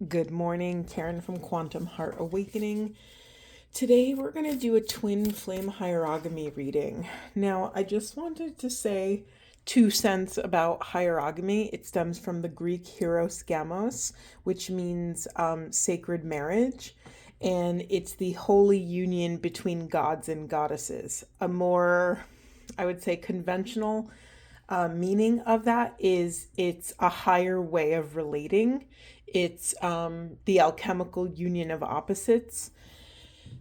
Good morning, Karen from Quantum Heart Awakening. Today we're going to do a twin flame hierogamy reading. Now, I just wanted to say 2 cents about hierogamy. It stems from the Greek hieros gamos, which means sacred marriage, and it's the holy union between gods and goddesses. A more, I would say, conventional meaning of that is it's a higher way of relating. It's the alchemical union of opposites.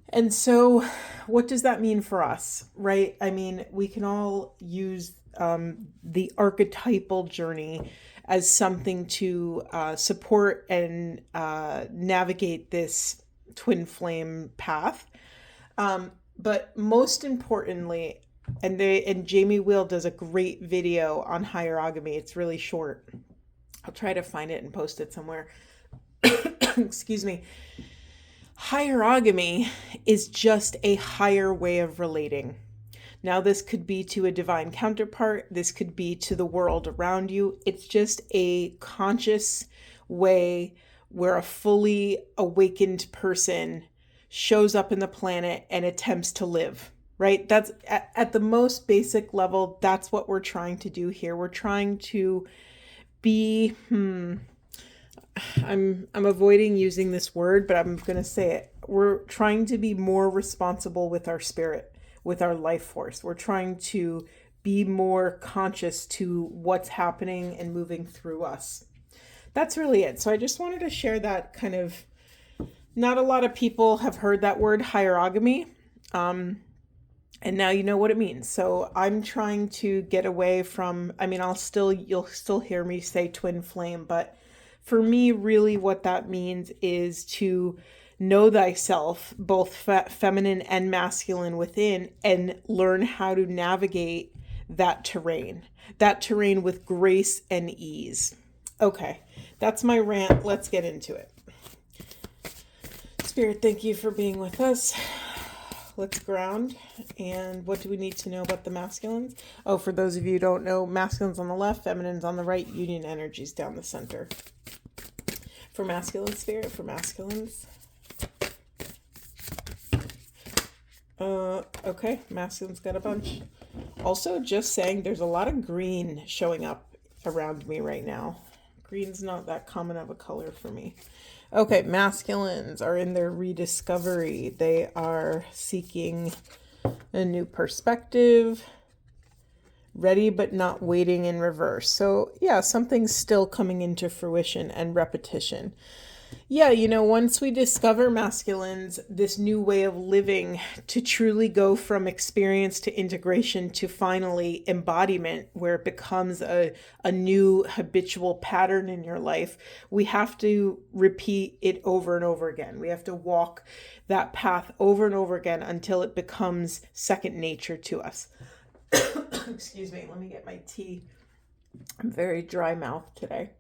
And so, what does that mean for us, right? I mean, we can all use the archetypal journey as something to support and navigate this twin flame path. But most importantly, and Jamie Will does a great video on hierogamy. It's really short. I'll try to find it and post it somewhere. Excuse me. Hierogamy is just a higher way of relating. Now, this could be to a divine counterpart. This could be to the world around you. It's just a conscious way where a fully awakened person shows up in the planet and attempts to live, right? That's at the most basic level. That's what we're trying to do here. We're trying to be, I'm avoiding using this word, but I'm going to say it. We're trying to be more responsible with our spirit, with our life force. We're trying to be more conscious to what's happening and moving through us. That's really it. So I just wanted to share that kind of, not a lot of people have heard that word hierogamy. And now you know what it means. So I'm trying to get away from, I mean, you'll still hear me say twin flame, but for me, really what that means is to know thyself, both feminine and masculine within, and learn how to navigate that terrain with grace and ease. Okay, that's my rant. Let's get into it. Spirit, thank you for being with us. Let's ground. And what do we need to know about the masculines? Oh, for those of you who don't know, masculines on the left, feminines on the right, union energies down the center. For masculine spirit, for masculines. Okay, masculine's got a bunch. Also, just saying, there's a lot of green showing up around me right now. Green's not that common of a color for me. Okay, masculines are in their rediscovery. They are seeking a new perspective, ready but not waiting in reverse. So yeah, something's still coming into fruition and repetition. Yeah, once we discover masculines, this new way of living to truly go from experience to integration to finally embodiment, where it becomes a new habitual pattern in your life, we have to repeat it over and over again. We have to walk that path over and over again until it becomes second nature to us. Excuse me, let me get my tea. I'm very dry mouthed today.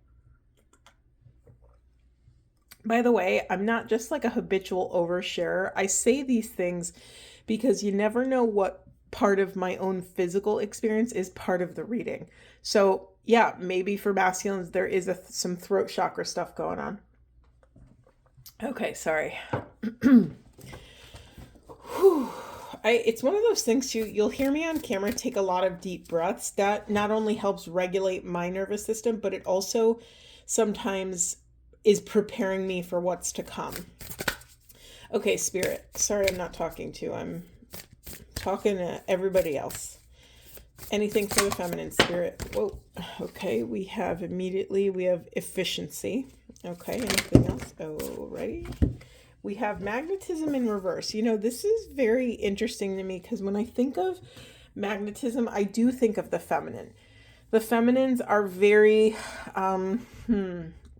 By the way, I'm not just like a habitual oversharer. I say these things because you never know what part of my own physical experience is part of the reading. So yeah, maybe for masculines, there is some throat chakra stuff going on. Okay, sorry. It's one of those things too, you'll hear me on camera take a lot of deep breaths. That not only helps regulate my nervous system, but it also sometimes is preparing me for what's to come. Okay, Spirit. Sorry, I'm not talking to you. I'm talking to everybody else. Anything for the feminine, Spirit. Whoa. Okay, we have efficiency. Okay, anything else? Alrighty. We have magnetism in reverse. This is very interesting to me because when I think of magnetism, I do think of the feminine. The feminines are very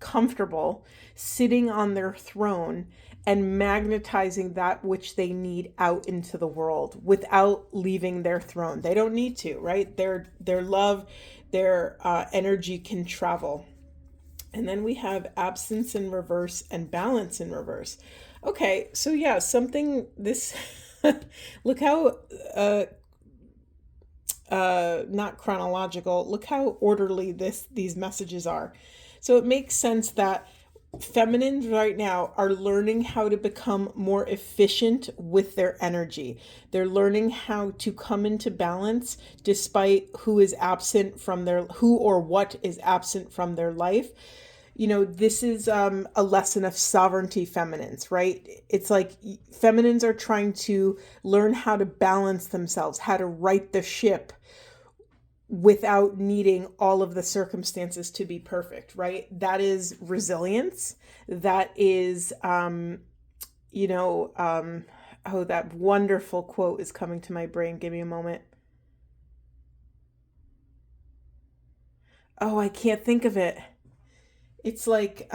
comfortable sitting on their throne and magnetizing that which they need out into the world without leaving their throne. They don't need to, right? Their love, their energy can travel. And then we have absence in reverse and balance in reverse. Okay, so yeah, look how not chronological, look how orderly these messages are. So it makes sense that feminines right now are learning how to become more efficient with their energy. They're learning how to come into balance despite who or what is absent from their life. This is a lesson of sovereignty feminines, right? It's like feminines are trying to learn how to balance themselves, how to right the ship without needing all of the circumstances to be perfect, right? That is resilience. That is, oh, that wonderful quote is coming to my brain. Give me a moment. Oh, I can't think of it. It's like,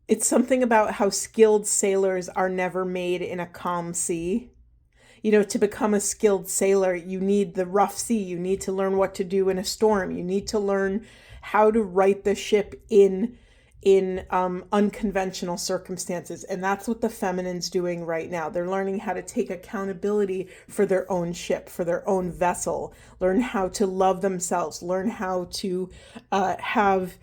it's something about how skilled sailors are never made in a calm sea. To become a skilled sailor, you need the rough sea. You need to learn what to do in a storm. You need to learn how to right the ship in unconventional circumstances. And that's what the feminine's doing right now. They're learning how to take accountability for their own ship, for their own vessel, learn how to love themselves, learn how to have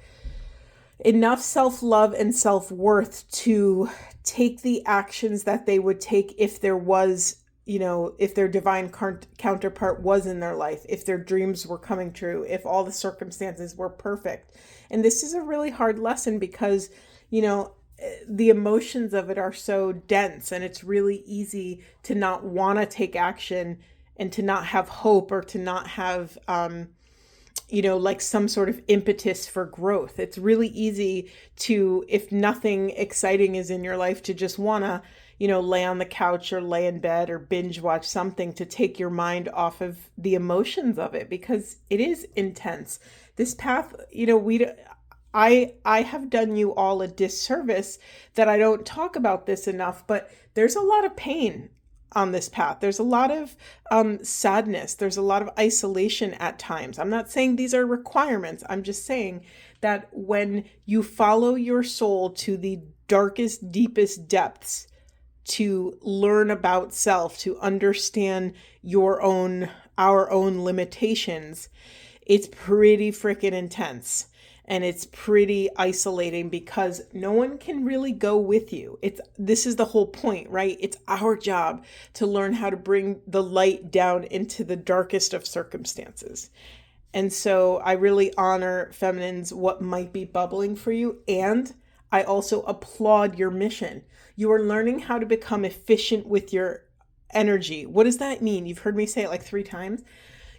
enough self-love and self-worth to take the actions that they would take if there was, if their divine counterpart was in their life, if their dreams were coming true, if all the circumstances were perfect. And this is a really hard lesson because, the emotions of it are so dense, and it's really easy to not want to take action and to not have hope, or to not have, like some sort of impetus for growth. It's really easy to, if nothing exciting is in your life, to just want to, lay on the couch or lay in bed or binge watch something to take your mind off of the emotions of it, because it is intense. This path, I have done you all a disservice that I don't talk about this enough, but there's a lot of pain on this path. There's a lot of sadness. There's a lot of isolation at times. I'm not saying these are requirements. I'm just saying that when you follow your soul to the darkest, deepest depths to learn about self, to understand our own limitations, it's pretty freaking intense. And it's pretty isolating because no one can really go with you. This is the whole point, right? It's our job to learn how to bring the light down into the darkest of circumstances. And so I really honor feminines, what might be bubbling for you. And I also applaud your mission. You are learning how to become efficient with your energy. What does that mean? You've heard me say it like 3 times.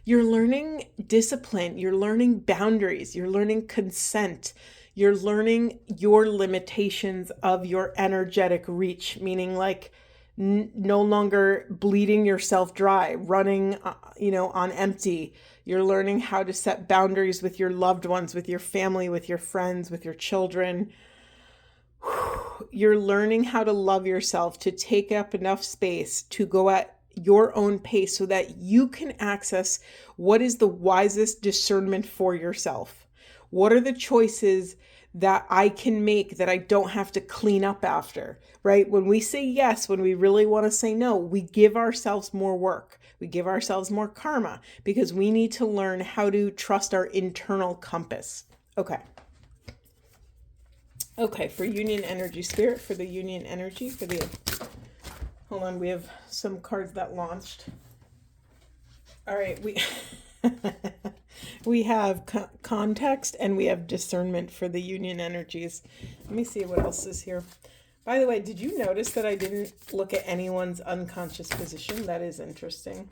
You're learning discipline, you're learning boundaries, you're learning consent, you're learning your limitations of your energetic reach, meaning like no longer bleeding yourself dry, running, on empty. You're learning how to set boundaries with your loved ones, with your family, with your friends, with your children. You're learning how to love yourself, to take up enough space to go at your own pace so that you can access what is the wisest discernment for yourself. What are the choices that I can make that I don't have to clean up after, right? When we say yes, when we really want to say no, we give ourselves more work. We give ourselves more karma because we need to learn how to trust our internal compass. Okay, for union energy spirit, for the union energy, hold on, we have some cards that launched. All right, we have context and we have discernment for the union energies. Let me see what else is here. By the way, did you notice that I didn't look at anyone's unconscious position? That is interesting.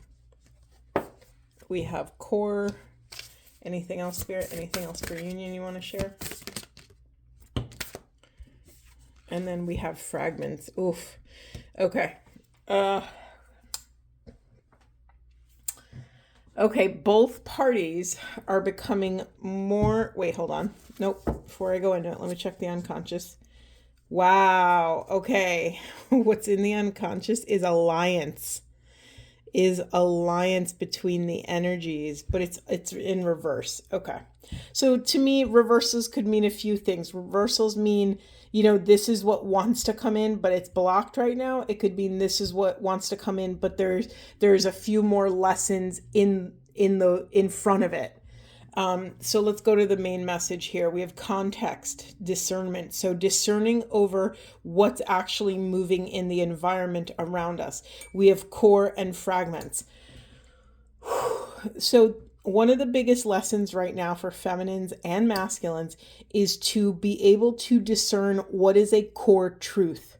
We have core. Anything else, spirit? Anything else for union you want to share? And then we have fragments. Oof. Okay. Okay, both parties are becoming more... Wait, hold on. Nope. Before I go into it, let me check the unconscious. Wow. Okay. What's in the unconscious is alliance. Is alliance between the energies, but it's in reverse. Okay. So to me, reversals could mean a few things. Reversals mean, this is what wants to come in, but it's blocked right now. It could mean this is what wants to come in, but there's a few more lessons in front of it. So let's go to the main message here. We have context, discernment. So discerning over what's actually moving in the environment around us. We have core and fragments. So one of the biggest lessons right now for feminines and masculines is to be able to discern what is a core truth.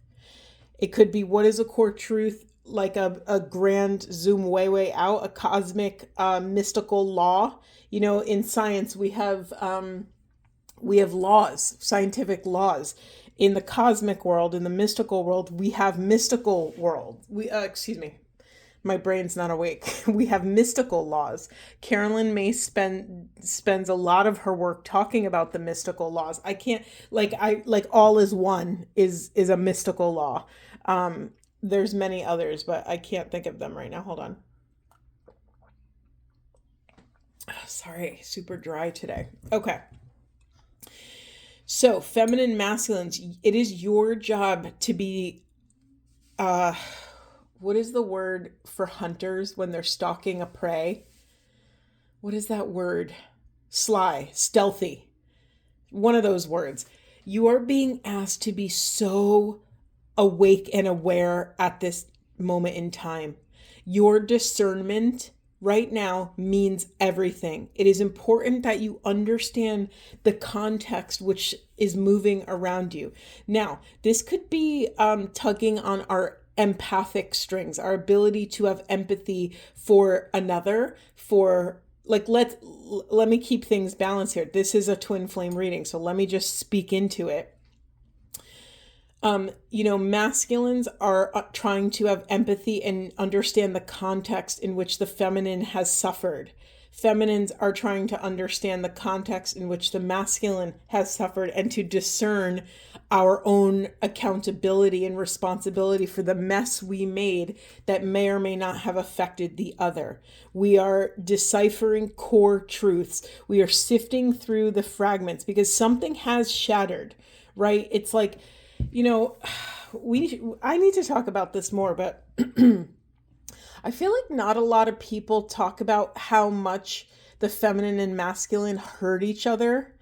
It could be what is a core truth, like a grand zoom way out, a cosmic mystical law. You know, in science we have laws, scientific laws. In the cosmic world, in the mystical world, we have mystical world. Excuse me, my brain's not awake. We have mystical laws. Carolyn May spends a lot of her work talking about the mystical laws. I can't, like all is one is a mystical law. There's many others, but I can't think of them right now. Hold on. Sorry, super dry today. Okay. So feminine, masculines, it is your job to be, what is the word for hunters when they're stalking a prey? What is that word? Sly, stealthy. One of those words. You are being asked to be so awake and aware at this moment in time. Your discernment right now means everything. It is important that you understand the context which is moving around you. Now, this could be tugging on our empathic strings, our ability to have empathy for another, for like, let me keep things balanced here. This is a twin flame reading, so let me just speak into it. Masculines are trying to have empathy and understand the context in which the feminine has suffered. Feminines are trying to understand the context in which the masculine has suffered and to discern our own accountability and responsibility for the mess we made that may or may not have affected the other. We are deciphering core truths. We are sifting through the fragments because something has shattered, right? It's like, I need to talk about this more, but I feel like not a lot of people talk about how much the feminine and masculine hurt each other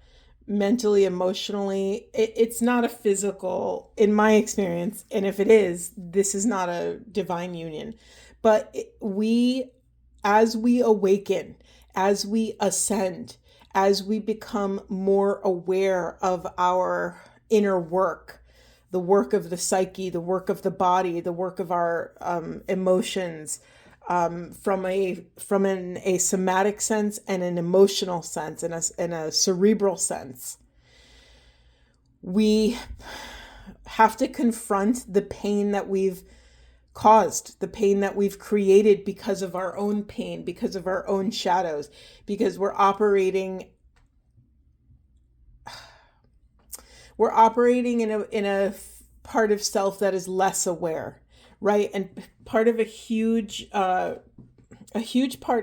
mentally, emotionally. It's not a physical, in my experience, and if it is, this is not a divine union. But as we awaken, as we ascend, as we become more aware of our inner work, the work of the psyche, the work of the body, the work of our emotions, from a somatic sense and an emotional sense and a cerebral sense. We have to confront the pain that we've caused, the pain that we've created because of our own pain, because of our own shadows, because we're operating in a part of self that is less aware, right? And part of a huge part,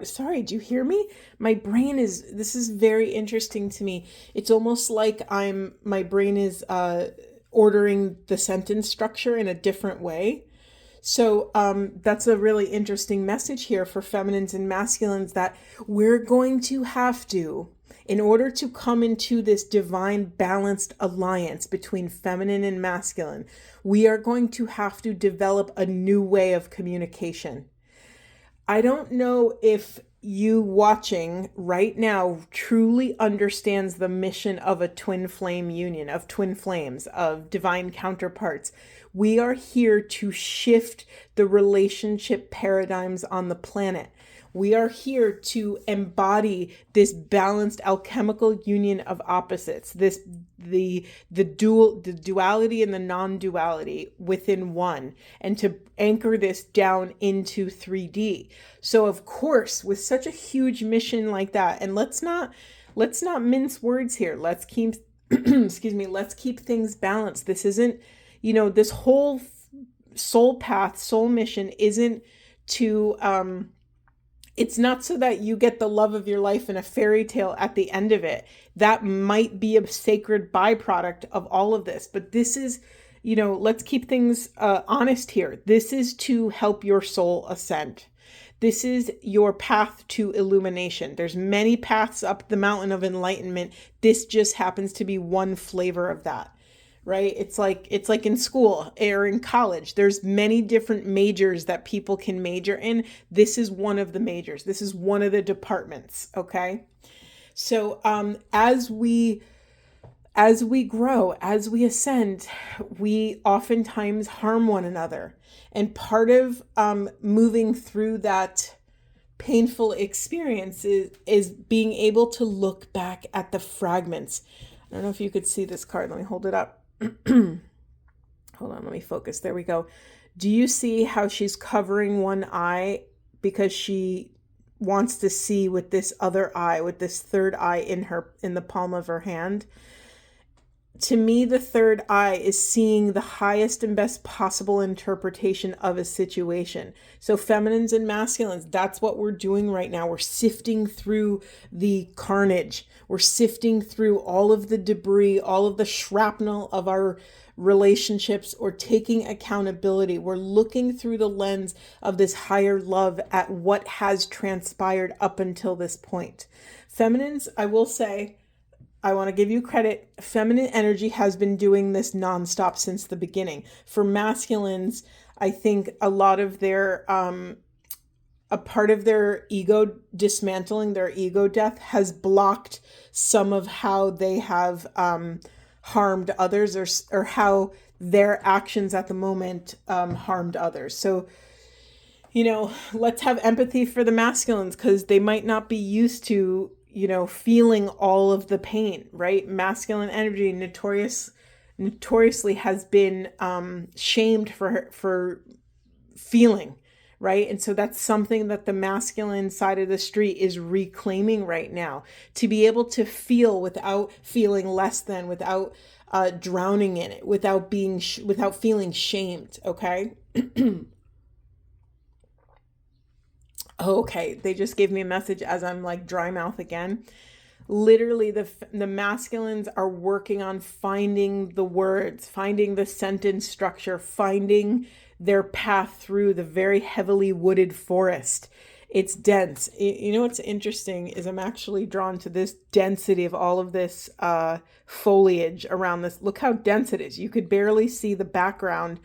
sorry, do you hear me? My brain this is very interesting to me. It's almost like my brain is ordering the sentence structure in a different way. So that's a really interesting message here for feminines and masculines, that we're going to have to, in order to come into this divine balanced alliance between feminine and masculine, we are going to have to develop a new way of communication. I don't know if you watching right now truly understands the mission of a twin flame union, of twin flames, of divine counterparts. We are here to shift the relationship paradigms on the planet. We are here to embody this balanced alchemical union of opposites, the duality and the non-duality within one, and to anchor this down into 3D. So of course, with such a huge mission like that, and let's not mince words here. Let's keep let's keep things balanced. This isn't, this whole soul path, soul mission isn't to it's not so that you get the love of your life in a fairy tale at the end of it. That might be a sacred byproduct of all of this. But this is, let's keep things honest here. This is to help your soul ascend. This is your path to illumination. There's many paths up the mountain of enlightenment. This just happens to be one flavor of that, right? It's like in school or in college. There's many different majors that people can major in. This is one of the majors. This is one of the departments, okay? So as we grow, as we ascend, we oftentimes harm one another. And part of moving through that painful experience is being able to look back at the fragments. I don't know if you could see this card. Let me hold it up. Hold on, let me focus. There we go. Do you see how she's covering one eye because she wants to see with this other eye, with this third eye in the palm of her hand? To me, the third eye is seeing the highest and best possible interpretation of a situation. So feminines and masculines, that's what we're doing right now. We're sifting through the carnage. We're sifting through all of the debris, all of the shrapnel of our relationships, or taking accountability. We're looking through the lens of this higher love at what has transpired up until this point. Feminines, I will say, I want to give you credit. Feminine energy has been doing this nonstop since the beginning. For masculines, I think a lot of their, a part of their ego dismantling, their ego death, has blocked some of how they have harmed others, or how their actions at the moment harmed others. So, let's have empathy for the masculines, because they might not be used to feeling all of the pain, right? Masculine energy notoriously has been shamed for feeling, right? And so that's something that the masculine side of the street is reclaiming right now, to be able to feel without feeling less than, without drowning in it, without feeling shamed. Okay. Okay, they just gave me a message as I'm like dry mouth again. Literally, the masculines are working on finding the words, finding the sentence structure, finding their path through the very heavily wooded forest. It's dense. What's interesting is I'm actually drawn to this density of all of this foliage around this. Look how dense it is. You could barely see the background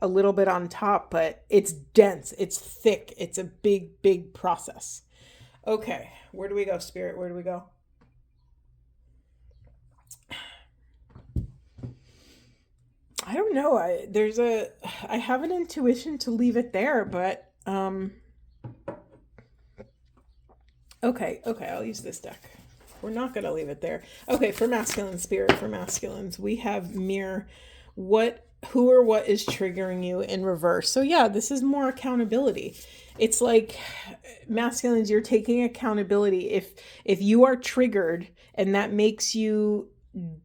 a little bit on top, but it's dense, it's thick, it's a big, big process. Okay, where do we go, Spirit? Where do we go? I don't know. I have an intuition to leave it there, but okay, I'll use this deck. We're not going to leave it there. Okay, for masculine spirit, for masculines, we have mirror. Who or what is triggering you in reverse? So yeah, this is more accountability. It's like masculines, you're taking accountability. If you are triggered and that makes you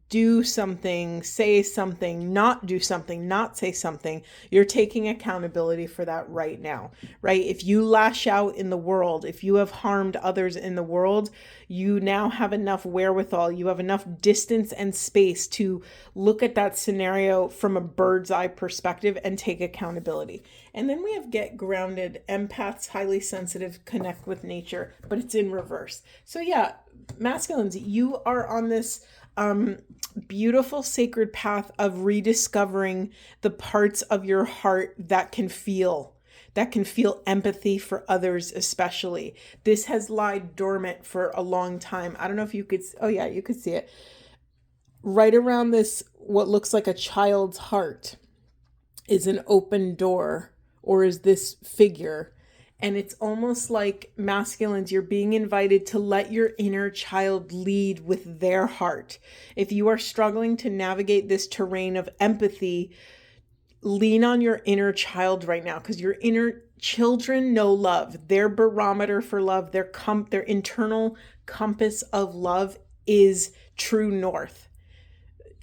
do something, say something, not do something, not say something, you're taking accountability for that right now, right? If you lash out in the world, if you have harmed others in the world, you now have enough wherewithal, you have enough distance and space to look at that scenario from a bird's eye perspective and take accountability. And then we have get grounded, empaths, highly sensitive, connect with nature, but it's in reverse. So yeah, masculines, you are on this beautiful sacred path of rediscovering the parts of your heart that can feel empathy for others, especially. This has lied dormant for a long time. I don't know if you could, oh yeah, you could see it. Right around this, what looks like a child's heart is an open door, or is this figure. And it's almost like masculines, you're being invited to let your inner child lead with their heart. If you are struggling to navigate this terrain of empathy, lean on your inner child right now, because your inner children know love. Their barometer for love, their internal compass of love is true north.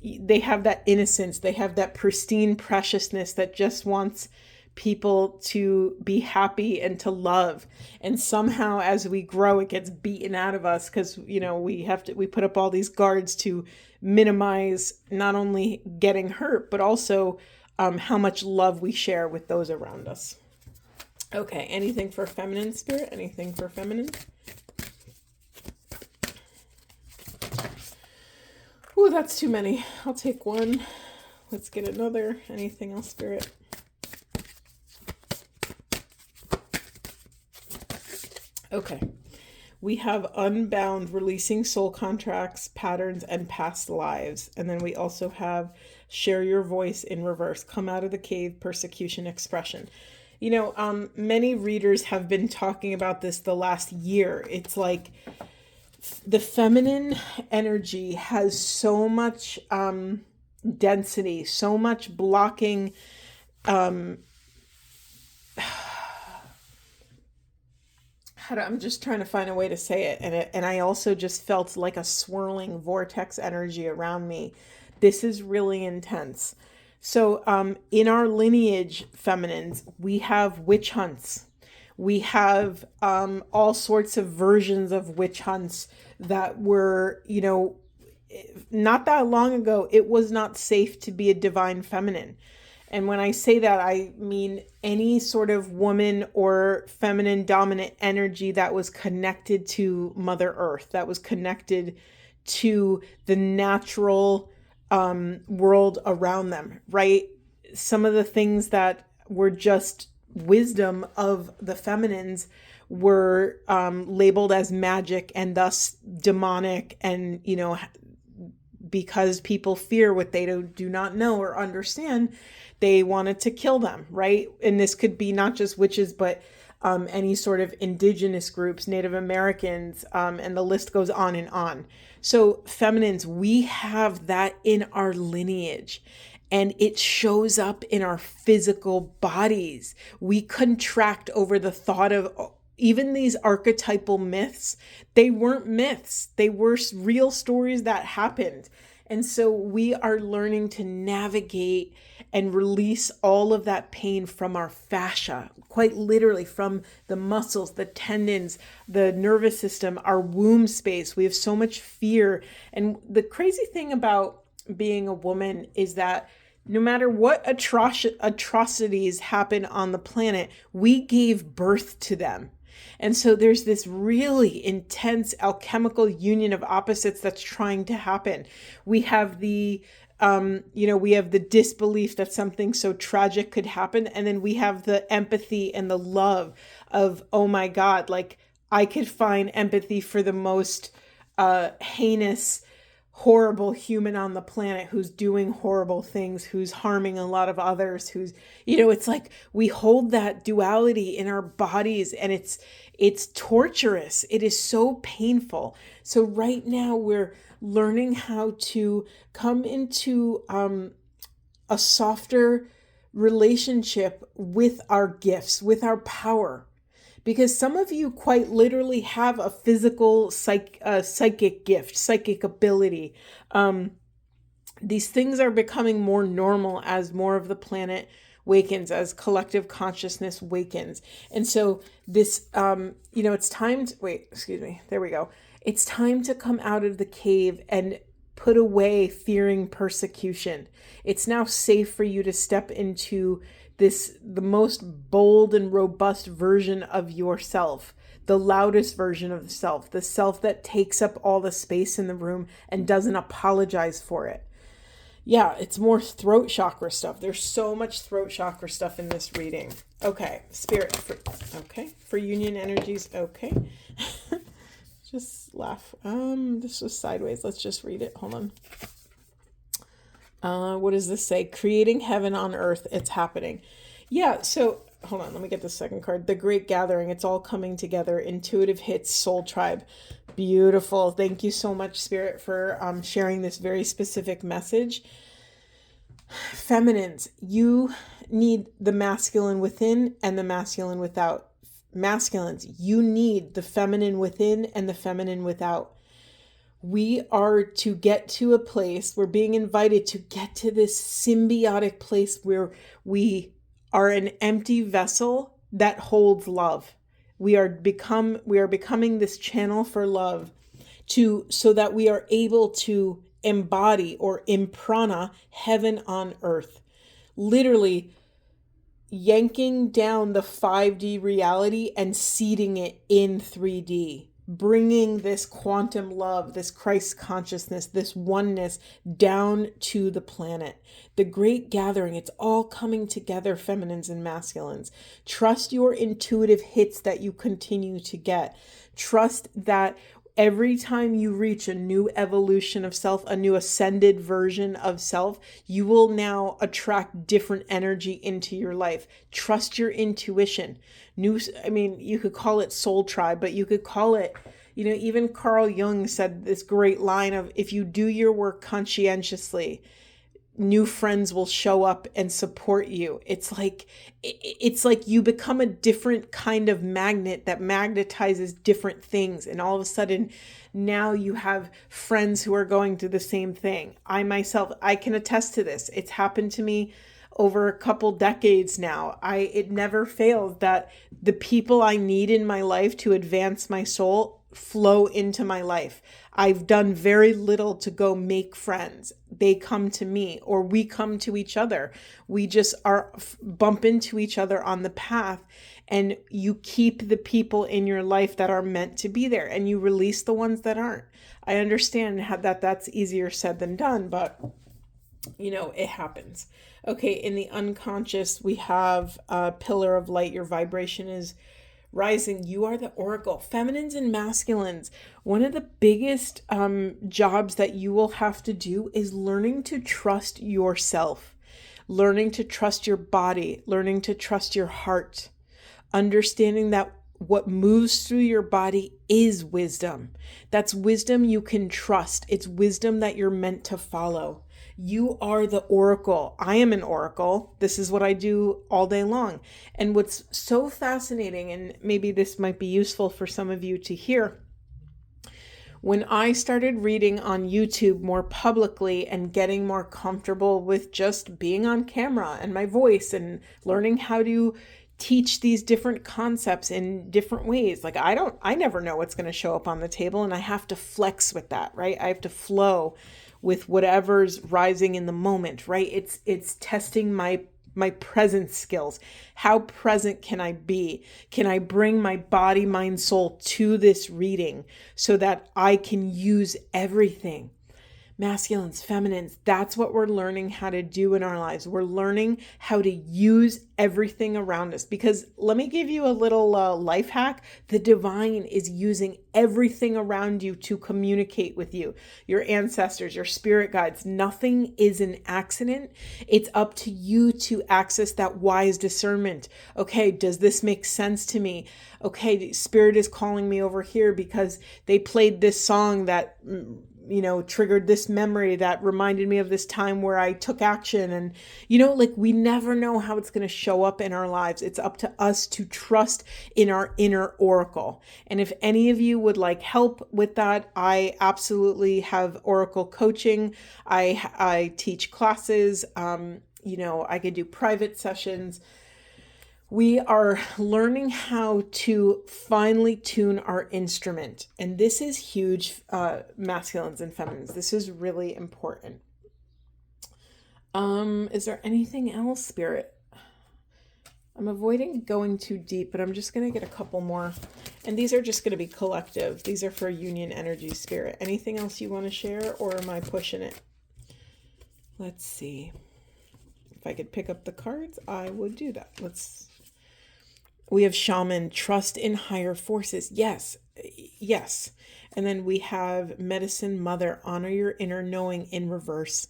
They have that innocence. They have that pristine preciousness that just wants people to be happy and to love. And somehow as we grow, it gets beaten out of us because, we put up all these guards to minimize not only getting hurt, but also how much love we share with those around us. Okay, anything for feminine, Spirit? Anything for feminine? Ooh, that's too many. I'll take one. Let's get another. Anything else, Spirit? Okay. We have unbound, releasing soul contracts, patterns, and past lives. And then we also have share your voice in reverse, come out of the cave, persecution, expression. You know, many readers have been talking about this the last year. It's like the feminine energy has so much density, so much blocking. I'm just trying to find a way to say it. And I also just felt like a swirling vortex energy around me. This is really intense. So in our lineage, feminines, we have witch hunts. We have all sorts of versions of witch hunts that were, you know, not that long ago, it was not safe to be a divine feminine. And when I say that, I mean any sort of woman or feminine dominant energy that was connected to Mother Earth, that was connected to the natural world around them, right? Some of the things that were just wisdom of the feminines were labeled as magic and thus demonic, and, you know, because people fear what they do not know or understand, they wanted to kill them, right? And this could be not just witches, but any sort of indigenous groups, Native Americans, and the list goes on and on. So feminines, we have that in our lineage, and it shows up in our physical bodies. We contract over the thought of even these archetypal myths. They weren't myths. They were real stories that happened. And so we are learning to navigate and release all of that pain from our fascia, quite literally from the muscles, the tendons, the nervous system, our womb space. We have so much fear. And the crazy thing about being a woman is that no matter what atrocities happen on the planet, we gave birth to them. And so there's this really intense alchemical union of opposites that's trying to happen. We have the, we have the disbelief that something so tragic could happen. And then we have the empathy and the love of, oh my God, like I could find empathy for the most heinous, horrible human on the planet who's doing horrible things, who's harming a lot of others, who's, it's like we hold that duality in our bodies, and it's torturous. It is so painful. So right now we're learning how to come into a softer relationship with our gifts, with our power. Because some of you quite literally have a physical psychic gift, psychic ability. These things are becoming more normal as more of the planet wakens, as collective consciousness wakens. And so this, it's time to, there we go. It's time to come out of the cave and put away fearing persecution. It's now safe for you to step into the most bold and robust version of yourself, the loudest version of the self that takes up all the space in the room and doesn't apologize for it. Yeah, it's more throat chakra stuff. There's so much throat chakra stuff in this reading. Okay, spirit. For union energies. Okay. Just laugh. This was sideways. Let's just read it. Hold on. What does this say? Creating heaven on earth. It's happening. Yeah. So hold on. Let me get the second card. The Great Gathering. It's all coming together. Intuitive hits. Soul Tribe. Beautiful. Thank you so much, Spirit, for sharing this very specific message. Feminines, you need the masculine within and the masculine without. Masculines, you need the feminine within and the feminine without. We are to get to a place, we're being invited to get to this symbiotic place where we are an empty vessel that holds love. We are becoming this channel for love so that we are able to embody or imprana heaven on earth. Literally, yanking down the 5D reality and seeding it in 3D, bringing this quantum love, this Christ consciousness, this oneness down to the planet. The great gathering, it's all coming together, feminines and masculines. Trust your intuitive hits that you continue to get. Trust that every time you reach a new evolution of self, a new ascended version of self, you will now attract different energy into your life. Trust your intuition. You could call it soul tribe, but you could call it, even Carl Jung said this great line of, if you do your work conscientiously, new friends will show up and support you. It's like you become a different kind of magnet that magnetizes different things. And all of a sudden, now you have friends who are going through the same thing. I can attest to this. It's happened to me over a couple decades now. It never fails that the people I need in my life to advance my soul flow into my life. I've done very little to go make friends. They come to me, or we come to each other. We just bump into each other on the path, and you keep the people in your life that are meant to be there, and you release the ones that aren't. I understand that that's easier said than done, but it happens. Okay, in the unconscious, we have a pillar of light. Your vibration is rising. You are the oracle. Feminines and masculines, one of the biggest jobs that you will have to do is learning to trust yourself, learning to trust your body, learning to trust your heart, understanding that what moves through your body is wisdom. That's wisdom you can trust. It's wisdom that you're meant to follow. You are the oracle. I am an oracle. This is what I do all day long. And what's so fascinating, and maybe this might be useful for some of you to hear, when I started reading on YouTube more publicly and getting more comfortable with just being on camera and my voice and learning how to teach these different concepts in different ways. Like I never know what's going to show up on the table, and I have to flex with that, right? I have to flow with whatever's rising in the moment, right? It's testing my presence skills. How present can I be? Can I bring my body, mind, soul to this reading so that I can use everything? Masculines, feminines, that's what we're learning how to do in our lives. We're learning how to use everything around us, because let me give you a little life hack. The divine is using everything around you to communicate with you, your ancestors, your spirit guides. Nothing is an accident. It's up to you to access that wise discernment. Okay, does this make sense to me? Okay, spirit is calling me over here because they played this song that triggered this memory that reminded me of this time where I took action. And, we never know how it's going to show up in our lives. It's up to us to trust in our inner oracle. And if any of you would like help with that, I absolutely have oracle coaching. I teach classes. I could do private sessions. We are learning how to finely tune our instrument. And this is huge, masculines and feminines. This is really important. Is there anything else, Spirit? I'm avoiding going too deep, but I'm just going to get a couple more. And these are just going to be collective. These are for union energy, Spirit. Anything else you want to share, or am I pushing it? Let's see. If I could pick up the cards, I would do that. We have Shaman, trust in higher forces. Yes. And then we have Medicine Mother, honor your inner knowing in reverse.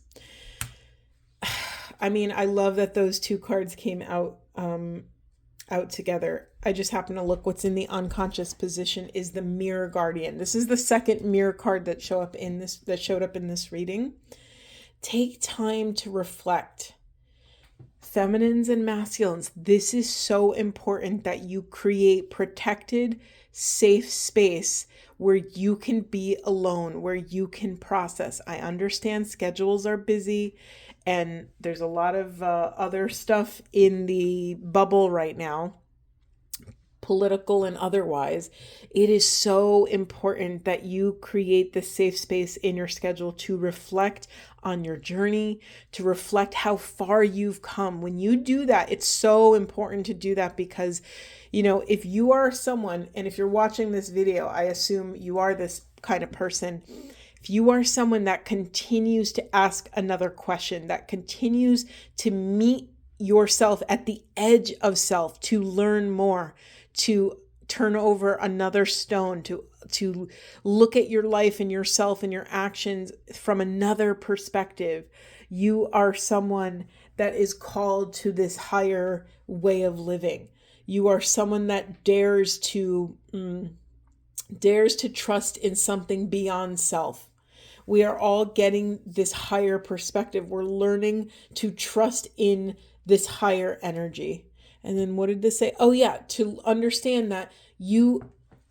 I love that those two cards came out together. I just happen to look. What's in the unconscious position is the Mirror Guardian. This is the second mirror card that showed up in this reading. Take time to reflect. Feminines and masculines, this is so important that you create protected, safe space where you can be alone, where you can process. I understand schedules are busy and there's a lot of other stuff in the bubble right now. political and otherwise, it is so important that you create the safe space in your schedule to reflect on your journey, to reflect how far you've come. When you do that, it's so important to do that because, if you are someone, and if you're watching this video, I assume you are this kind of person. If you are someone that continues to ask another question, that continues to meet yourself at the edge of self, to learn more, to turn over another stone, to look at your life and yourself and your actions from another perspective, you are someone that is called to this higher way of living. You are someone that dares to trust in something beyond self. We are all getting this higher perspective. We're learning to trust in this higher energy. And then what did this say? Oh yeah, to understand that you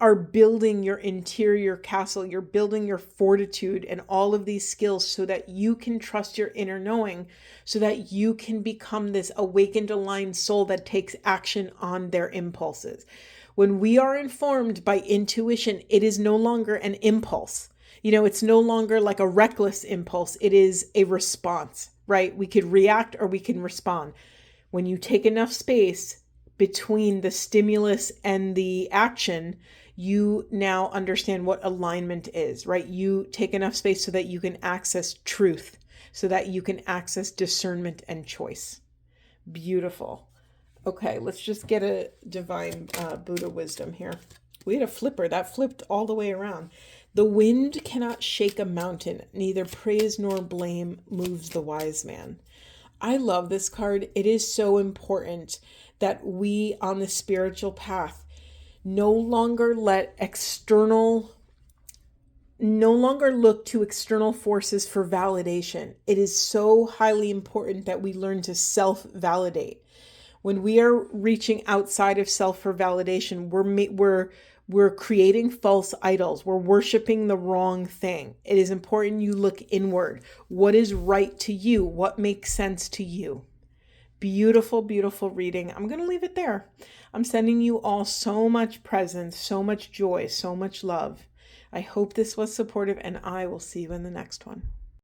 are building your interior castle. You're building your fortitude and all of these skills so that you can trust your inner knowing, so that you can become this awakened, aligned soul that takes action on their impulses. When we are informed by intuition, it is no longer an impulse. It's no longer like a reckless impulse. It is a response, right? We could react or we can respond. When you take enough space between the stimulus and the action, you now understand what alignment is, right? You take enough space so that you can access truth, so that you can access discernment and choice. Beautiful. Okay, let's just get a divine Buddha wisdom here. We had a flipper that flipped all the way around. The wind cannot shake a mountain, neither praise nor blame moves the wise man. I love this card. It is so important that we on the spiritual path no longer look to external forces for validation. It is so highly important that we learn to self-validate. When we are reaching outside of self for validation, we're creating false idols. We're worshiping the wrong thing. It is important you look inward. What is right to you? What makes sense to you? Beautiful, beautiful reading. I'm going to leave it there. I'm sending you all so much presence, so much joy, so much love. I hope this was supportive, and I will see you in the next one.